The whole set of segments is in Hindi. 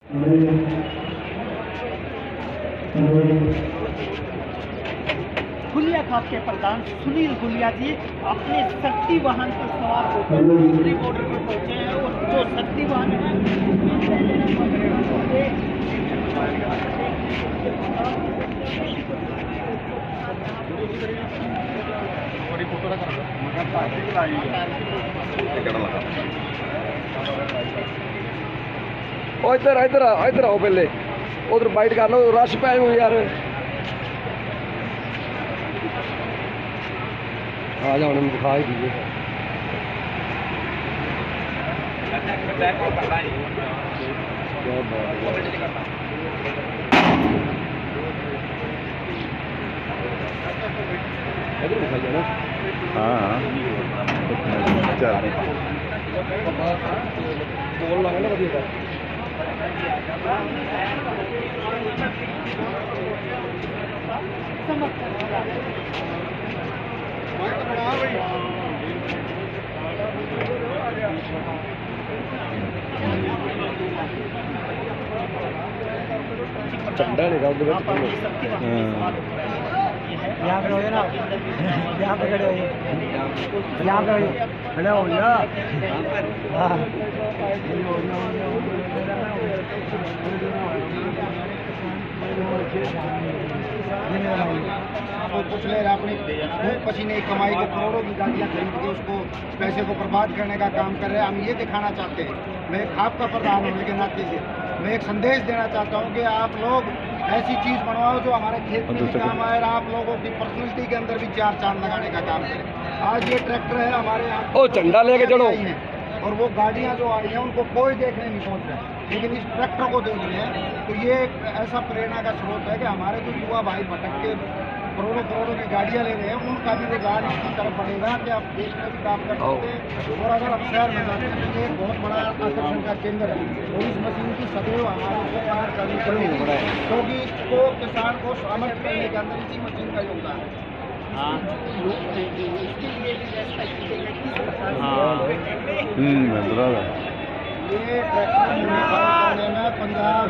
गुलिया खाप के प्रधान सुनील गुलिया जी अपने शक्ति वाहन पर सवार होकर दूसरी बॉर्डर पर पहुंचे हैं और जो शक्ति वाहन है इधर इधर इधर आओ पहले उधर बाइट कर लो रश पै यार आ जाओ उन्हें दिखा ही दीजिए क्या बात इधर दिखाइए ना। हाँ चल बोल लगा ना बढ़िया झंडा नहीं उधर यहाँ पे हो ना यहाँ पे खड़े हो यहाँ पे खड़े हो ना वो कुछ ले रहा अपने खून पसीने की कमाई को करोड़ों की गाड़ियाँ खरीद के उसको पैसे को बर्बाद करने का काम कर रहे हैं। हम ये दिखाना चाहते हैं, मैं एक आपका प्रधान होने के नाते से मैं एक संदेश देना चाहता हूँ कि आप लोग ऐसी चीज़ बनवाओ जो हमारे खेत में भी काम आए और आप लोगों की पर्सनैलिटी के अंदर भी चार चांद लगाने का काम करें। आज ये ट्रैक्टर है हमारे यहाँ ओ झंडा लेके चलो और वो गाड़ियाँ जो आई हैं उनको कोई देखने नहीं पहुँच रहा है, लेकिन इस ट्रैक्टर को देख रहे हैं। तो ये एक ऐसा प्रेरणा का स्रोत है कि हमारे जो युवा भाई भटक के करोड़ों करोड़ों की गाड़ियाँ ले रहे हैं उनका भी रुझान इसकी तरफ बढ़ेगा कि आप देश में भी काम कर सकते हैं। और अगर आप शहर में जाते हैं तो ये एक बहुत बड़ा आकर्षण का केंद्र है और इस मशीन की सदैव हमारे को पार करनी पड़ेगी, क्योंकि इसको किसान को सामर्थ्य करने के अंदर इसी मशीन का योगदान है। ये ट्रैक्टर करने में पंजाब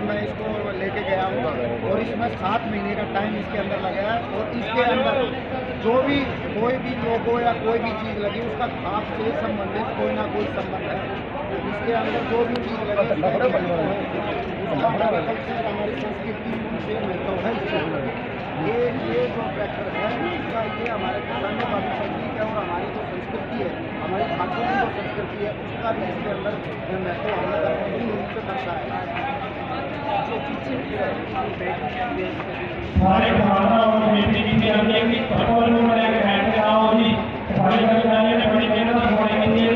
मैं इसको लेके गया हूँ और इसमें 7 महीने का टाइम इसके अंदर लगा है। और इसके अंदर जो भी कोई भी लोगो या कोई भी चीज़ लगी उसका खाप से संबंधित कोई ना कोई संबंध है। इसके अंदर जो भी चीज़ लगी उसका हमारी कल्चर हमारी संस्कृति से महत्व है। ये जो ट्रैक्टर है इसका ये हमारे किसानों का भी प्रतीक है और हमारी जो संस्कृति है हमारी खातों की जो संस्कृति है उसका भी इसके अंदर महत्व हमें रूप से करता है। सारे किसानों और मिट्टी की तैयारी की पेट्रोल में लेकर बैठ जाओ जी सारे कर्मचारियों ने बड़ी मेहनत होने की थी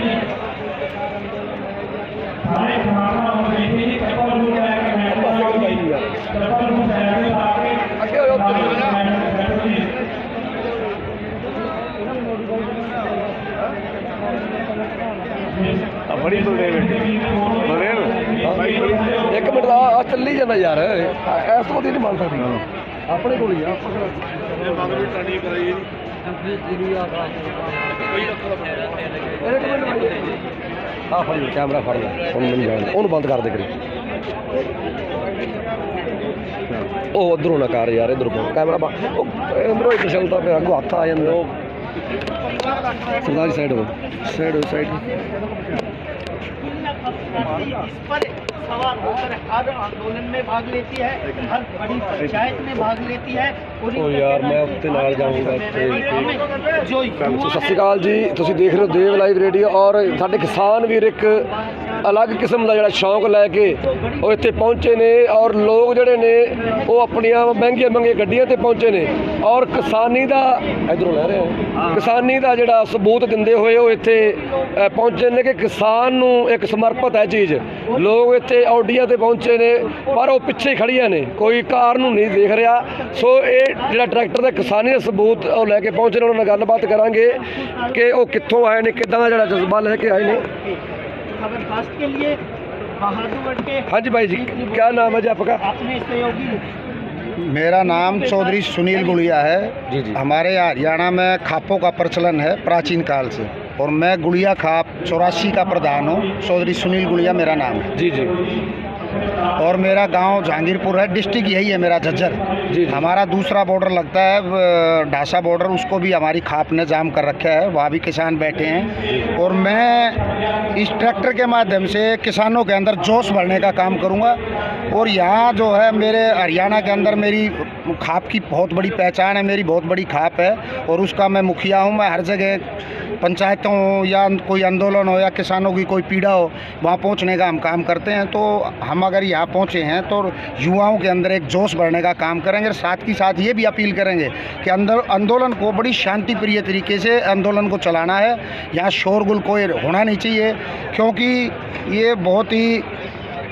सारे किसानों और मिट्टी की पेट्रोल में लेकर बैठ जाओ जी पेट्रोल में बैठ आके बड़ी तो एक मिनट आ चली जाना यार ऐसा तो नहीं मान सकती अपने को ही हाँ फड़ कैमरा फड़ लो बंद कर दे करी ਉਹ ਉਧਰੋਂ ਨਾ ਕਰ ਯਾਰ ਇਧਰ ਕੈਮਰਾ ਇਧਰੋਂ ਹੀ ਚੱਲਦਾ ਪਿਆ ਅੱਗੋਂ ਹੱਥ ਆ ਜਾਂਦਾ सरदारी साइड हो साइड इस पर सवार होकर हर आंदोलन में भाग लेती है, हर बड़ी पंचायत में भाग लेती है। ओ यार मैं ਉੱਤੇ ਨਾਲ ਜਾਊਂਗਾ जो ਸਤਿ ਸ਼੍ਰੀ ਅਕਾਲ ਜੀ, ਤੁਸੀਂ ਦੇਖ ਰਹੇ ਹੋ ਦੇਵ ਲਾਈਵ ਰੇਡੀਓ ਔਰ ਸਾਡੇ ਕਿਸਾਨ ਵੀਰ ਇੱਕ ਅਲੱਗ ਕਿਸਮ ਦਾ ਜਿਹੜਾ ਸ਼ੌਂਕ ਲੈ ਕੇ ਉਹ ਇੱਥੇ ਪਹੁੰਚੇ ਨੇ ਔਰ ਲੋਕ ਜਿਹੜੇ ਨੇ ਉਹ ਆਪਣੀਆਂ ਮਹਿੰਗੀਆਂ ਗੱਡੀਆਂ ਤੇ ਪਹੁੰਚੇ ਨੇ ਔਰ ਕਿਸਾਨੀ ਦਾ ਇਧਰੋਂ ਲੈ ਰਹੇ ਆ ਕਿਸਾਨੀ ਦਾ ਜਿਹੜਾ ਸਬੂਤ ਦਿੰਦੇ ਹੋਏ ਉਹ ਇੱਥੇ ਪਹੁੰਚੇ ਨੇ ਕਿ ਕਿਸਾਨ ਨੂੰ ਇੱਕ ਸਮਰਪਿਤ ਹੈ ਚੀਜ਼। ਲੋਕ ਇੱਥੇ ਆਡੀਆਂ ਤੇ ਪਹੁੰਚੇ ਨੇ ਪਰ ਉਹ ਪਿੱਛੇ ਖੜੀਆਂ ਨੇ, ਕੋਈ ਕਾਰ ਨੂੰ ਨਹੀਂ ਦੇਖ ਰਿਹਾ। ਸੋ ਇਹ ਜਿਹੜਾ ਟਰੈਕਟਰ ਦਾ ਕਿਸਾਨੀ ਦਾ ਸਬੂਤ ਉਹ ਲੈ ਕੇ ਪਹੁੰਚੇ ਨੇ, ਉਹਨਾਂ ਨਾਲ ਗੱਲਬਾਤ ਕਰਾਂਗੇ ਕਿ ਉਹ ਕਿੱਥੋਂ ਆਏ ਨੇ, ਕਿੱਦਾਂ ਦਾ ਜਿਹੜਾ ਜਜ਼ਬਾ ਲੈ ਕੇ ਆਏ ਨੇ। खबरकास्ट के लिए बहादुरगढ़ के हाँ जी भाई जी, क्या नाम है जी आपका? अपने सहयोगी मेरा नाम चौधरी सुनील गुड़िया है। जी जी। हमारे हरियाणा में खापों का प्रचलन है प्राचीन काल से। और मैं गुड़िया खाप 84 का प्रधान हूँ। चौधरी सुनील गुड़िया मेरा नाम है जी जी और मेरा गांव जहांगीरपुर है, डिस्ट्रिक्ट यही है मेरा झज्जर। जी। हमारा दूसरा बॉर्डर लगता है ढासा बॉर्डर, उसको भी हमारी खाप ने जाम कर रखा है, वहाँ भी किसान बैठे हैं। और मैं इस ट्रैक्टर के माध्यम से किसानों के अंदर जोश भरने का काम करूँगा। और यहाँ जो है मेरे हरियाणा के अंदर मेरी खाप की बहुत बड़ी पहचान है, मेरी बहुत बड़ी खाप है और उसका मैं मुखिया हूँ। मैं हर जगह पंचायतों हो या कोई आंदोलन हो या किसानों की कोई पीड़ा हो, वहाँ पहुँचने का हम काम करते हैं। तो हम अगर यहाँ पहुँचे हैं तो युवाओं के अंदर एक जोश भरने का काम करेंगे। साथ ही साथ ये भी अपील करेंगे कि आंदोलन को बड़ी शांति प्रिय तरीके से आंदोलन को चलाना है। यहाँ शोरगुल कोई होना नहीं चाहिए, क्योंकि ये बहुत ही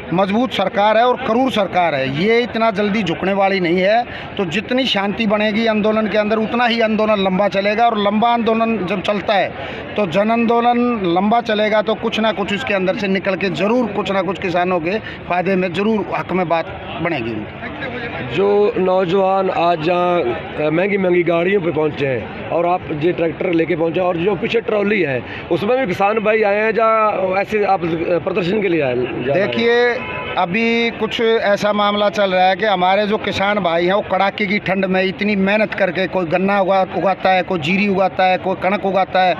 मजबूत सरकार है और करूर सरकार है, ये इतना जल्दी झुकने वाली नहीं है। तो जितनी शांति बनेगी आंदोलन के अंदर, उतना ही आंदोलन लंबा चलेगा। और लंबा आंदोलन जब चलता है तो जन आंदोलन लंबा चलेगा तो कुछ ना कुछ इसके अंदर से निकल के ज़रूर कुछ ना कुछ किसानों के फ़ायदे में ज़रूर हक में बात बनेगी उनकी। जो नौजवान आज जहाँ महंगी महंगी गाड़ियों पे पहुँचे हैं और आप ये ट्रैक्टर लेके पहुँचे, और जो पीछे ट्रॉली है उसमें भी किसान भाई आए हैं, जहाँ ऐसे आप प्रदर्शन के लिए आए? देखिए, अभी कुछ ऐसा मामला चल रहा है कि हमारे जो किसान भाई हैं वो कड़ाके की ठंड में इतनी मेहनत करके, कोई गन्ना उगाता है, कोई जीरी उगाता है, कोई कणक उगाता है,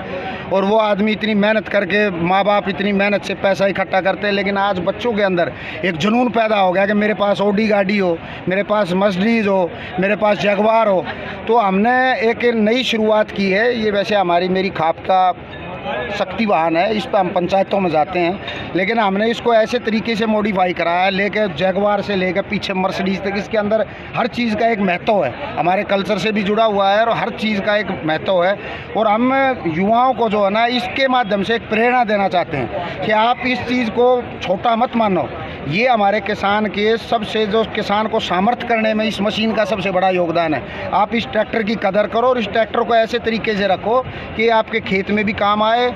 और वो आदमी इतनी मेहनत करके, माँ बाप इतनी मेहनत से पैसा इकट्ठा करते हैं। लेकिन आज बच्चों के अंदर एक जुनून पैदा हो गया कि मेरे पास ऑडी गाड़ी हो, मेरे पास मर्सिडीज़ हो, मेरे पास जगुआर हो। तो हमने एक नई शुरुआत की है। ये वैसे मेरी खाप का शक्ति वाहन है, इस पर हम पंचायतों में जाते हैं, लेकिन हमने इसको ऐसे तरीके से मॉडिफाई कराया है, लेकर जगुआर से लेकर पीछे मर्सिडीज़ तक। इसके अंदर हर चीज़ का एक महत्व है, हमारे कल्चर से भी जुड़ा हुआ है और हर चीज़ का एक महत्व है। और हम युवाओं को जो है ना, इसके माध्यम से एक प्रेरणा देना चाहते हैं कि आप इस चीज़ को छोटा मत मानो। ये हमारे किसान के सबसे, जो किसान को सामर्थ्य करने में इस मशीन का सबसे बड़ा योगदान है। आप इस ट्रैक्टर की कदर करो और इस ट्रैक्टर को ऐसे तरीके से रखो कि आपके खेत में भी काम आए,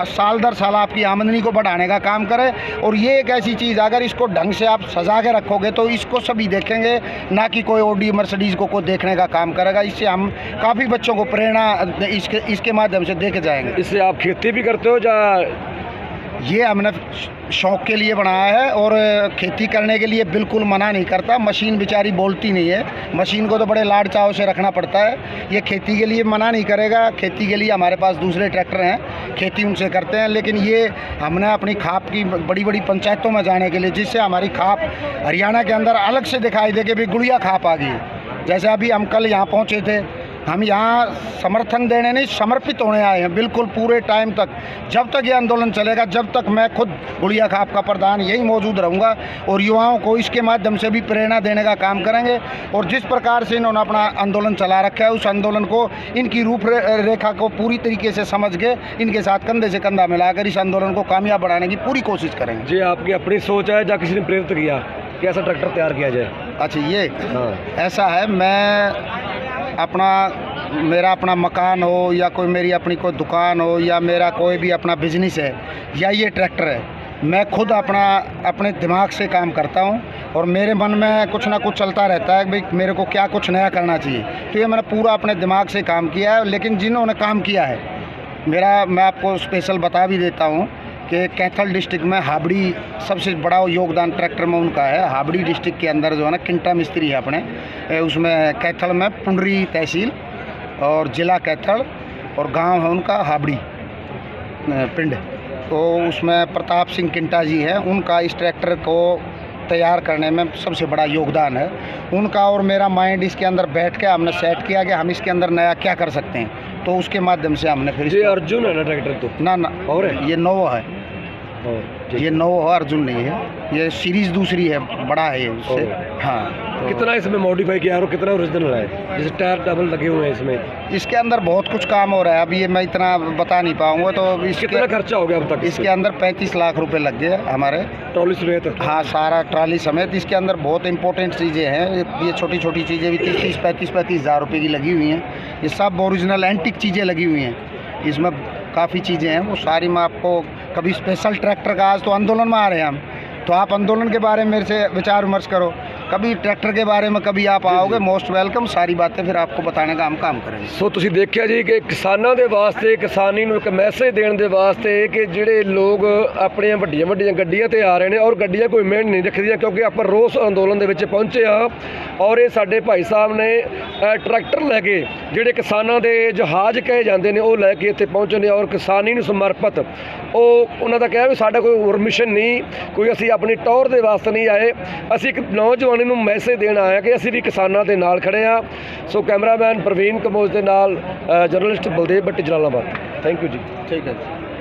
साल दर साल आपकी आमदनी को बढ़ाने का काम करे। और ये एक ऐसी चीज़, अगर इसको ढंग से आप सजा के रखोगे तो इसको सभी देखेंगे, ना कि कोई ऑडी मर्सिडीज़ को कोई देखने का काम करेगा। इससे हम काफ़ी बच्चों को प्रेरणा इसके माध्यम से देके जाएंगे। इससे आप खेती भी करते हो या? ये हमने शौक़ के लिए बनाया है और खेती करने के लिए बिल्कुल मना नहीं करता। मशीन बेचारी बोलती नहीं है, मशीन को तो बड़े लाड चाव से रखना पड़ता है। ये खेती के लिए मना नहीं करेगा। खेती के लिए हमारे पास दूसरे ट्रैक्टर हैं, खेती उनसे करते हैं। लेकिन ये हमने अपनी खाप की बड़ी बड़ी पंचायतों में जाने के लिए, जिससे हमारी खाप हरियाणा के अंदर अलग से दिखाई दे कि भाई गुड़िया खाप आ गई। जैसे अभी हम कल यहाँ पहुँचे थे, हम यहाँ समर्थन देने नहीं, समर्पित होने आए हैं बिल्कुल पूरे टाइम तक। जब तक ये आंदोलन चलेगा, जब तक मैं खुद गुड़िया खाप का प्रधान यही मौजूद रहूँगा और युवाओं को इसके माध्यम से भी प्रेरणा देने का काम करेंगे। और जिस प्रकार से इन्होंने अपना आंदोलन चला रखा है, उस आंदोलन को, इनकी रूपरेखा को पूरी तरीके से समझ के इनके साथ कंधे से कंधा मिलाकर इस आंदोलन को कामयाब बनाने की पूरी कोशिश करेंगे। जी, आपकी अपनी सोच है या किसी ने प्रेरित किया कि ऐसा ट्रैक्टर तैयार किया जाए? अच्छा, ये हाँ, ऐसा है, मेरा अपना मकान हो या कोई मेरी अपनी कोई दुकान हो या मेरा कोई भी अपना बिजनेस है या ये ट्रैक्टर है, मैं खुद अपने दिमाग से काम करता हूँ और मेरे मन में कुछ ना कुछ चलता रहता है कि भाई मेरे को क्या कुछ नया करना चाहिए। तो ये मैंने पूरा अपने दिमाग से काम किया है। लेकिन जिन्होंने काम किया है, मैं आपको स्पेशल बता भी देता हूँ कि कैथल डिस्ट्रिक्ट में हाबड़ी सबसे बड़ा योगदान ट्रैक्टर में उनका है। हाबड़ी डिस्ट्रिक्ट के अंदर जो है ना, किंटा मिस्त्री है अपने, उसमें कैथल में पुंडरी तहसील और ज़िला कैथल और गांव है उनका हाबड़ी पिंड। तो उसमें प्रताप सिंह किंटा जी हैं, उनका इस ट्रैक्टर को तैयार करने में सबसे बड़ा योगदान है उनका। और मेरा माइंड इसके अंदर बैठ के हमने सेट किया कि हम इसके अंदर नया क्या कर सकते हैं। तो उसके माध्यम से हमने फिर ये अर्जुन है ना ट्रैक्टर? तो ना और है? ये नोवा है, ये नोवा है, अर्जुन नहीं है। ये सीरीज़ दूसरी है, बड़ा है ये उससे। हाँ, तो कितना इसमें मॉडिफाई किया और कितना ओरिजिनल है? जैसे टायर डबल लगे हुए हैं इसमें, इसके अंदर बहुत कुछ काम हो रहा है। अभी ये मैं इतना बता नहीं पाऊंगा। तो कितना खर्चा हो गया अब तक? इसके अंदर 35 लाख रुपए लग गए हमारे, ट्रॉली समेत। हाँ, सारा ट्रॉली समेत। इसके अंदर बहुत इंपॉर्टेंट चीज़ें हैं, ये छोटी छोटी चीज़ें भी 30-35 हज़ार रुपये की लगी हुई हैं। ये सब ओरिजिनल एंटिक चीज़ें लगी हुई हैं। इसमें काफ़ी चीज़ें हैं, वो सारी मैं आपको कभी स्पेशल ट्रैक्टर का, आज तो आंदोलन में आ रहे हैं हम, तो आप आंदोलन के बारे में मेरे से विचार विमर्श करो। कभी ट्रैक्टर के बारे में कभी आप आओगे, मोस्ट वेलकम। सारी बातें फिर आपको बताने का हम काम करेंगे। ਸੋ ਤੁਸੀਂ ਦੇਖਿਆ ਜੀ ਕਿ ਕਿਸਾਨਾਂ ਦੇ ਵਾਸਤੇ, ਕਿਸਾਨੀ ਨੂੰ ਇੱਕ ਮੈਸੇਜ ਦੇਣ ਦੇ ਵਾਸਤੇ ਕਿ ਜਿਹੜੇ ਲੋਕ ਆਪਣੀਆਂ ਵੱਡੀਆਂ ਵੱਡੀਆਂ ਗੱਡੀਆਂ ਤੇ ਆ ਰਹੇ ਨੇ, ਔਰ ਗੱਡੀਆਂ ਕੋਈ ਮਿਹਨਤ ਨਹੀਂ ਰੱਖਦੀਆਂ, ਕਿਉਂਕਿ ਆਪਾਂ ਰੋਸ ਅੰਦੋਲਨ ਦੇ ਵਿੱਚ ਪਹੁੰਚੇ ਆ। ਔਰ ਇਹ ਸਾਡੇ ਭਾਈ ਸਾਹਿਬ ਨੇ ਟਰੈਕਟਰ ਲੈ ਕੇ, ਜਿਹੜੇ ਕਿਸਾਨਾਂ ਦੇ ਜਹਾਜ਼ ਕਹੇ ਜਾਂਦੇ ਨੇ, ਉਹ ਲੈ ਕੇ ਇੱਥੇ ਪਹੁੰਚੇ ਨੇ, ਔਰ ਕਿਸਾਨੀ ਨੂੰ ਸਮਰਪਿਤ ਉਹਨਾਂ ਦਾ ਕਿਹਾ ਵੀ ਸਾਡਾ ਕੋਈ ਹੋਰ ਮਿਸ਼ਨ ਨਹੀਂ, ਕੋਈ ਅਸੀਂ ਆਪਣੀ ਟੌਰ ਦੇ ਵਾਸਤੇ ਨਹੀਂ ਆਏ, ਅਸੀਂ ਇੱਕ ਨੌਜਵਾਨੀ ਨੂੰ ਮੈਸੇਜ ਦੇਣ ਆਏ ਕਿ ਅਸੀਂ ਵੀ ਕਿਸਾਨਾਂ ਦੇ ਨਾਲ ਖੜੇ ਆ। ਸੋ ਕੈਮਰਾਮੈਨ ਪ੍ਰਵੀਨ ਕੰਬੋਜ ਦੇ ਨਾਲ journalist Baldev Bhatti, Jalalabad. Thank you ਜੀ। ठीक है।